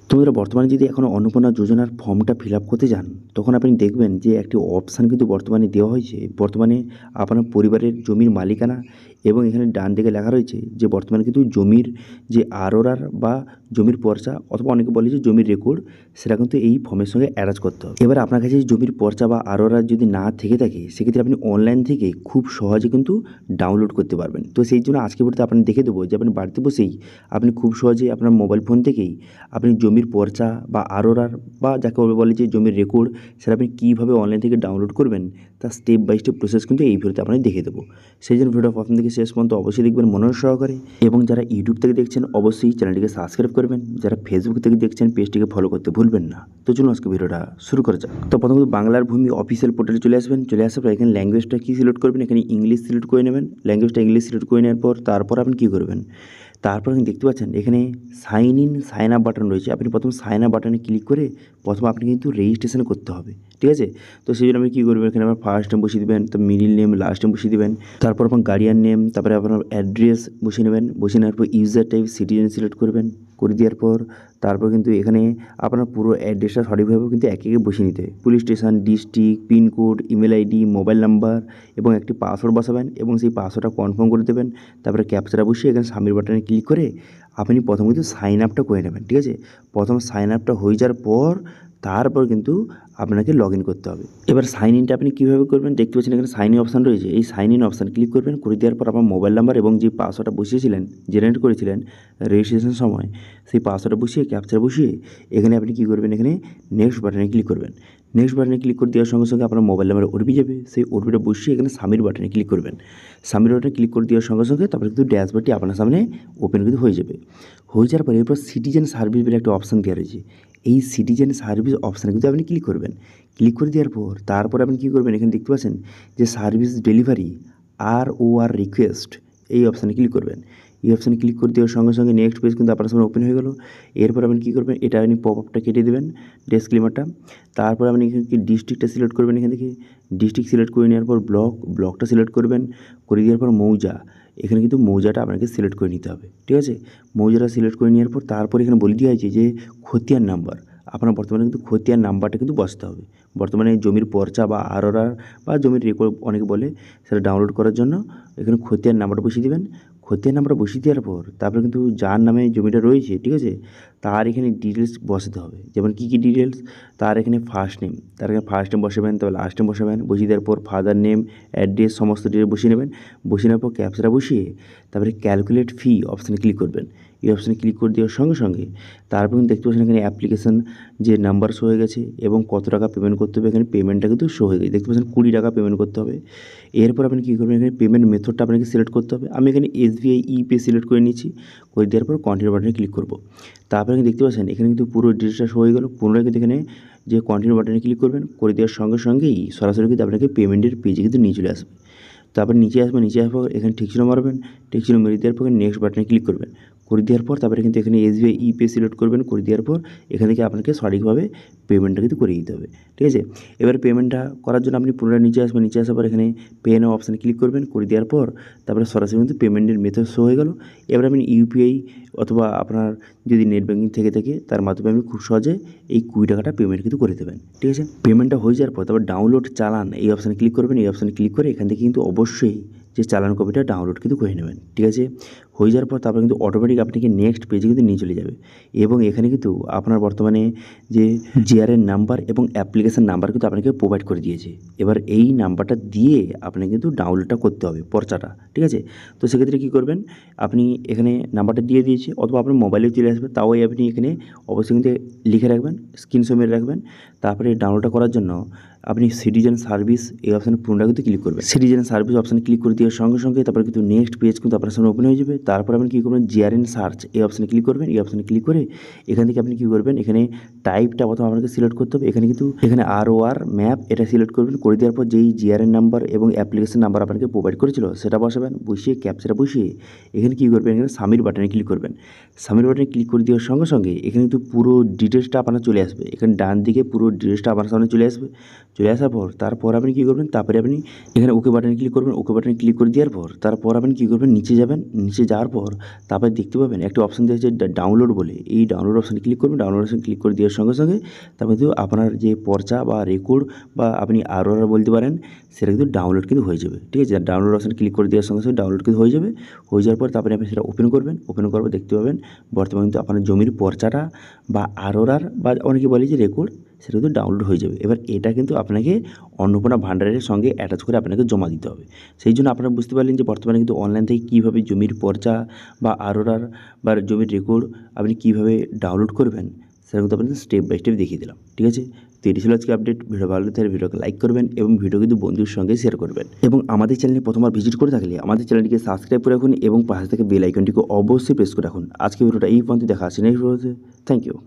তো বন্ধুরা, বর্তমানে যদি এখনও অন্নপূর্ণা যোজনার ফর্মটা ফিল আপ করতে যান, তখন আপনি দেখবেন যে একটি অপশান কিন্তু বর্তমানে দেওয়া হয়েছে। বর্তমানে আপনার পরিবারের জমির মালিকানা এবং এখানে ডান দিকে লেখা রয়েছে যে বর্তমানে কিন্তু জমির যে আরওআর বা জমির পর্চা অথবা অনেকে বলে যে জমির রেকর্ড, সেটা কিন্তু এই ফর্মের সঙ্গে অ্যাটাচ করতে হবে। এবার আপনার কাছে জমির পর্চা বা আরওআর যদি না থেকে থাকে, সেক্ষেত্রে আপনি অনলাইন থেকে খুব সহজে কিন্তু ডাউনলোড করতে পারবেন। তো সেই জন্য আজকে ভিডিওতে আপনি দেখে দেবো যে আপনি বাড়িতে বসেই আপনি খুব সহজে আপনার মোবাইল ফোন থেকেই আপনি জমির পর্চা বা আরওআর বা যাকে বলে যে জমির রেকর্ড, সেটা আপনি কীভাবে অনলাইন থেকে ডাউনলোড করবেন তার স্টেপ বাই স্টেপ প্রসেস কিন্তু এই ভিডিওতে আপনাকে দেখে দেবো। সেই জন্য ভিডিওটা প্রথম থেকে শেষ পর্যন্ত অবশ্যই দেখবেন মনোযোগ সহকারে, এবং যারা ইউটিউব থেকে দেখছেন অবশ্যই চ্যানেলটিকে সাবস্ক্রাইব করবেন, যারা ফেসবুক থেকে দেখছেন পেজটিকে ফলো করতে ভুলবেন না। তো চলুন আজকে ভিডিওটা শুরু করা যাক। তো প্রথমত বাংলার ভূমি অফিসিয়াল পোর্টালে চলে আসবেন। চলে আসার পর এখানে ল্যাঙ্গুয়েজটা কী সিলেক্ট করবেন, এখানে ইংলিশ সিলেক্ট করে নেবেন। ল্যাঙ্গুয়েজটা ইংলিশ সিলেক্ট করে নেওয়ার পর তারপর আপনি কী করবেন, তারপর আপনি দেখতে পাচ্ছেন এখানে সাইন আপ বাটন রয়েছে। আপনি প্রথম সাইন আপ বাটনে ক্লিক করে প্রথম আপনি কিন্তু রেজিস্ট্রেশন করতে হবে, ঠিক আছে। তো সেই জন্য আপনি কী করবেন, এখানে আপনার ফার্স্ট নেম বসিয়ে দেবেন, তো মিডিল নেম, লাস্ট নেম বসিয়ে দেবেন, তারপর আপনার গার্ডিয়ান নেম, তারপরে আপনার অ্যাড্রেস বসিয়ে নেবেন। বসিয়ে নেওয়ার পর ইউজার টাইপ সিটিজেন সিলেক্ট করবেন। করে দেওয়ার পর তারপর কিন্তু এখানে আপনার পুরো অ্যাড্রেসটা সঠিকভাবে কিন্তু একে একে বসিয়ে নিতে হবে। Police station, district, pincode, email ID, mobile number এবং একটি পাসওয়ার্ড বসাবেন এবং সেই পাসওয়ার্ডটা কনফার্ম করে দেবেন। তারপরে ক্যাপচাটা বসিয়ে এখানে সাবমিট বাটনে ক্লিক করে আপনি প্রথম কিন্তু সাইন আপটা করে নেবেন, ঠিক আছে। প্রথম সাইন আপটা হয়ে যাওয়ার পর তারপর কিন্তু আপনাকে লগ ইন করতে হবে। এবার সাইন ইনটা আপনি কীভাবে করবেন, দেখতে পাচ্ছেন এখানে সাইন ইন অপশান রয়েছে। এই সাইন ইন অপশান ক্লিক করবেন। করে দেওয়ার পর আপনার মোবাইল নাম্বার এবং যে পাসওয়ার্ডটা বসিয়েছিলেন, জেনারেট করেছিলেন রেজিস্ট্রেশন সময়, সেই পাসওয়ার্ডটা বসিয়ে ক্যাপচার বসিয়ে এখানে আপনি কী করবেন, এখানে নেক্সট বাটনে ক্লিক করবেন। নেক্সট বাটনে ক্লিক করে দেওয়ার সঙ্গে সঙ্গে আপনার মোবাইল নাম্বারে ওটিপি যাবে। সেই ওটিপিটা বসিয়ে এখানে সাবমিট বাটনে ক্লিক করবেন। সাবমিট বাটনে ক্লিক করে দেওয়ার সঙ্গে সঙ্গে তারপরে কিন্তু ড্যাশবোর্ডটি আপনার সামনে ওপেন কিন্তু হয়ে যাবে। হয়ে যাওয়ার পরে এরপর সিটিজেন সার্ভিস বলে একটা অপশান দেওয়া রয়েছে। এই সিটিজেন সার্ভিস অপশানে কিন্তু আপনি ক্লিক করবেন। ক্লিক করে দেওয়ার পর তারপর আপনি কী করবেন, এখানে দেখতে পাচ্ছেন যে সার্ভিস ডেলিভারি ROR রিকোয়েস্ট, এই অপশানে ক্লিক করবেন। এই অপশানে ক্লিক করে দেওয়ার সঙ্গে সঙ্গে নেক্সট পেজ কিন্তু আপনার সামনে ওপেন হয়ে গেল। এরপর আপনি কী করবেন, এটা আপনি পপ আপটা কেটে দেবেন, ডিসক্লেমারটা। তারপর আপনি এখানে ডিস্ট্রিক্টটা সিলেক্ট করবেন। এখান থেকে ডিস্ট্রিক্ট সিলেক্ট করে নেওয়ার পর ব্লকটা সিলেক্ট করবেন। করে দেওয়ার পর মৌজা, এখানে কিন্তু মৌজাটা আপনাকে সিলেক্ট করে নিতে হবে, ঠিক আছে। মৌজাটা সিলেক্ট করে নেওয়ার পর তারপর এখানে বলে দেওয়া হয়েছে যে খতিয়ান নাম্বার, আপনার বর্তমানে কিন্তু খতিয়ান নাম্বারটা কিন্তু বসাতে হবে। বর্তমানে জমির পর্চা বা আরওআর বা জমির রেকর্ড অনেকে বলে, সেটা ডাউনলোড করার জন্য এখানে খতিয়ান নাম্বারটা বসিয়ে দেবেন। খতিয়ান নাম্বারটা বসিয়ে দেওয়ার পর তারপরে কিন্তু যার নামে জমিটা রয়েছে, ঠিক আছে, তার এখানে ডিটেলস বসাতে হবে। যেমন কী কী ডিটেলস, তার এখানে ফার্স্ট নেম, তার এখানে ফার্স্ট নেম বসাবেন, তারপর লাস্ট নেম বসাবেন। বসিয়ে দেওয়ার পর ফাদার নেম, অ্যাড্রেস, সমস্ত ডিটেলস বসিয়ে নেবেন। বসিয়ে নেওয়ার পর ক্যাপচাটা বসিয়ে তারপরে ক্যালকুলেট ফি অপশানে ক্লিক করবেন। এই অপশানে ক্লিক করে দেওয়ার সঙ্গে সঙ্গে তারপর কিন্তু দেখতে পাচ্ছেন এখানে অ্যাপ্লিকেশান যে নাম্বার শো হয়ে গেছে এবং কত টাকা পেমেন্ট করতে হবে। এখানে পেমেন্টটা কিন্তু শো হয়ে গেছে, দেখতে পাচ্ছেন 20 টাকা পেমেন্ট করতে হবে। এরপর আপনি কী করবেন, এখানে পেমেন্ট মেথডটা আপনাকে সিলেক্ট করতে হবে। আমি এখানে SBI ইপে সিলেক্ট করে নিচ্ছি। করে দেওয়ার পর কন্টিনিউ বাটনে ক্লিক করব। তারপরে কিন্তু দেখতে পাচ্ছেন এখানে কিন্তু পুরো ডিটেলসটা শো হয়ে গেল। পুনরায় কিন্তু এখানে যে কন্টিনিউ বাটনে ক্লিক করবেন, করে দেওয়ার সঙ্গে সঙ্গেই সরাসরি কিন্তু আপনাকে পেমেন্টের পেজে কিন্তু নিয়ে চলে আসবে। তারপর নিচে আসবেন, নিচে আসার পর এখানে ঠিক চিহ্ন মারবেন। ঠিক চিহ্ন মেরে দেওয়ার পর নেক্সট বাটনে ক্লিক করবেন। করে দেওয়ার পর তারপরে কিন্তু এখানে SBI ইপে সিলেক্ট করবেন। করে দেওয়ার পর এখান থেকে আপনাকে সঠিকভাবে পেমেন্টটা কিন্তু করে দিতে হবে, ঠিক আছে। এবার পেমেন্টটা করার জন্য আপনি পুনরায় নিচে আসবেন। নিচে আসার পর এখানে পে নাও অপশানে ক্লিক করবেন। করে দেওয়ার পর তারপরে সরাসরি কিন্তু পেমেন্টের মেথড শো হয়ে গেল। এবার আপনি UPI অথবা আপনার যদি নেট ব্যাঙ্কিং থেকে থাকে তার মাধ্যমে আপনি খুব সহজে এই 20 টাকাটা পেমেন্ট কিন্তু করে দেবেন, ঠিক আছে। পেমেন্টটা হয়ে যাওয়ার পর তারপর ডাউনলোড চালান এই অপশানে ক্লিক করবেন। এই অপশানে ক্লিক করে এখান থেকে কিন্তু অবশ্যই যে চালান কপিটা ডাউনলোড কিন্তু করে নেবেন, ঠিক আছে। হয়ে যাওয়ার পর তারপর কিন্তু অটোমেটিক আপনাকে নেক্সট পেজে কিন্তু নিয়ে চলে যাবে এবং এখানে কিন্তু আপনার বর্তমানে যে জিআরএন নাম্বার এবং অ্যাপ্লিকেশান নাম্বার কিন্তু আপনাকে প্রোভাইড করে দিয়েছে। এবার এই নাম্বারটা দিয়ে আপনাকে কিন্তু ডাউনলোডটা করতে হবে পর্চাটা, ঠিক আছে। তো সেক্ষেত্রে কী করবেন, আপনি এখানে নাম্বারটা দিয়ে দিয়েছে অথবা আপনার মোবাইলেও চলে আসবে, তাও আপনি এখানে অবশ্যই কিন্তু লিখে রাখবেন, স্ক্রিনশট মেরে রাখবেন। তারপরে ডাউনলোডটা করার জন্য আপনি সিটিজেন সার্ভিস এই অপশানে পুনরায় কিন্তু ক্লিক করবেন। সিটিজেন সার্ভিস অপশানে ক্লিক করে দেওয়ার সঙ্গে সঙ্গে তারপরে কিন্তু নেক্সট পেজ কিন্তু আপনার সামনে ওপেন হয়ে যাবে। তারপর আপনি কী করবেন, জিআরএন সার্চ এই অপশানে ক্লিক করবেন। এই অপশানে ক্লিক করে এখান থেকে আপনি কী করবেন, এখানে টাইপটা প্রথম আপনাকে সিলেক্ট করতে হবে। এখানে কিন্তু এখানে ROR ম্যাপ এটা সিলেক্ট করবেন। করে দেওয়ার পর যেই জিআরএন নাম্বার এবং অ্যাপ্লিকেশন নাম্বার আপনাকে প্রোভাইড করেছিল সেটা বসাবেন। বসিয়ে ক্যাপচাটা বসিয়ে এখানে কী করবেন, এখানে সাবমিট বাটনে ক্লিক করবেন। সাবমিট বাটনে ক্লিক করে দেওয়ার সঙ্গে সঙ্গে এখানে কিন্তু পুরো ডিটেলসটা আপনার চলে আসবে। এখানে ডান দিকে পুরো ডিটেলসটা আপনার সামনে চলে আসবে। চলে আসার পর তারপর আপনি কী করবেন, তারপরে আপনি এখানে ওকে বাটনে ক্লিক করবেন। ওকে বাটনে ক্লিক করে দেওয়ার পর তারপর আপনি কী করবেন, নিচে যাবেন। নিচে যাওয়ার পর তারপরে দেখতে পাবেন একটা অপশান দেওয়া আছে ডাউনলোড বলে। এই ডাউনলোড অপশানে ক্লিক করবেন। ডাউনলোড অপশানে ক্লিক করে দেওয়ার সঙ্গে সঙ্গে তারপরে কিন্তু আপনার যে পর্চা বা রেকর্ড বা আপনি ROR বলতে পারেন, সেটা কিন্তু ডাউনলোড কিন্তু হয়ে যাবে। ঠিক আছে, ডাউনলোড অপশানে ক্লিক করে দেওয়ার সঙ্গে সঙ্গে ডাউনলোড কিন্তু হয়ে যাবে। হয়ে যাওয়ার পর তারপরে আপনি সেটা ওপেন করবেন। ওপেন করার পর দেখতে পাবেন বর্তমানে কিন্তু আপনার জমির পর্চাটা বা ROR বা অনেকে বলে যে রেকর্ড, সেটা কিন্তু ডাউনলোড হয়ে যাবে। এবার এটা কিন্তু আপনাকে অন্নপূর্ণা ভান্ডারের সঙ্গে অ্যাটাচ করে আপনাকে জমা দিতে হবে। সেই জন্য আপনারা বুঝতে পারলেন যে বর্তমানে কিন্তু অনলাইন থেকে কীভাবে জমির পর্চা বা ROR বা জমির রেকর্ড আপনি কীভাবে ডাউনলোড করবেন, সেটা কিন্তু আপনাদের স্টেপ বাই স্টেপ দেখিয়ে দিলাম। ঠিক আছে, তো এটি ছিল আজকে আপডেট। ভিডিও ভালো লাগলে ভিডিওকে লাইক করবেন এবং ভিডিও কিন্তু বন্ধুর সঙ্গে শেয়ার করবেন। এবং আমাদের চ্যানেলে প্রথমবার ভিজিট করে থাকলে আমাদের চ্যানেলটিকে সাবস্ক্রাইব করে রাখুন এবং পাশে থেকে বেল আইকনটিকে অবশ্যই প্রেস করে রাখুন। আজকে ভিডিওটা এই পর্যন্ত দেখা আসছে নেক্সট ভিডিওতে। Thank you.